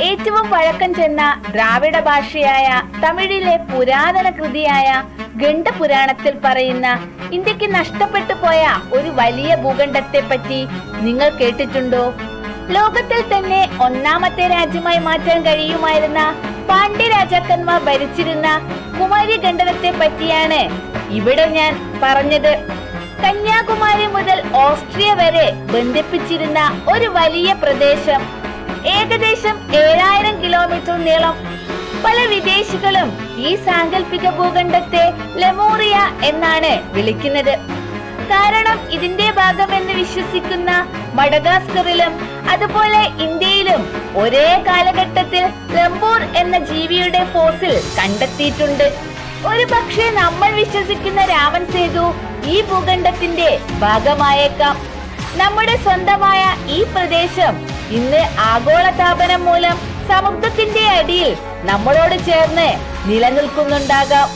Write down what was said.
ഏറ്റവും പഴക്കം ചെന്ന ദ്രാവിഡ ഭാഷയായ തമിഴിലെ പുരാതന കൃതിയായ ഗണ്ഡപുരാണത്തിൽ പറയുന്ന ഇന്ത്യക്ക് നഷ്ടപ്പെട്ടു പോയ ഒരു വലിയ ഭൂഖണ്ഡത്തെ പറ്റി നിങ്ങൾ കേട്ടിട്ടുണ്ടോ? ലോകത്തിൽ തന്നെ ഒന്നാമത്തെ രാജ്യമായി മാറ്റാൻ കഴിയുമായിരുന്ന പാണ്ഡ്യ രാജാക്കന്മാർ ഭരിച്ചിരുന്ന കുമാരി ഖണ്ഡത്തെ പറ്റിയാണ് ഇവിടെ ഞാൻ പറഞ്ഞത്. കന്യാകുമാരി മുതൽ ഓസ്ട്രിയ വരെ ബന്ധിപ്പിച്ചിരുന്ന ഒരു വലിയ പ്രദേശം, ഏകദേശം 7000 കിലോമീറ്റർ നീളം. പല വിദേശികളും ഈ സാങ്കല്പിക ഭൂഖണ്ഡത്തെ ലെമൂറിയ എന്നാണ് വിളിക്കുന്നത്. കാരണം ഇതിന്റെ ഭാഗമെന്ന് വിശ്വസിക്കുന്ന മഡഗാസ്കറിലും അതുപോലെ ഇന്ത്യയിലും ഒരേ കാലഘട്ടത്തിൽ ലംബൂർ എന്ന ജീവിയുടെ ഫോസിൽ കണ്ടെത്തിയിട്ടുണ്ട്. ഒരു പക്ഷേ നമ്മൾ വിശ്വസിക്കുന്ന രാമൻ സേതു ഈ ഭൂഖണ്ഡത്തിന്റെ ഭാഗമായേക്കാം. നമ്മുടെ സ്വന്തമായ ഈ പ്രദേശം ഇന്ന് ആഗോളതാപനം മൂലം സമുദ്രത്തിന്റെ അടിയിൽ നമ്മളോട് ചേർന്ന് നിലനിൽക്കുന്നുണ്ടാകാം.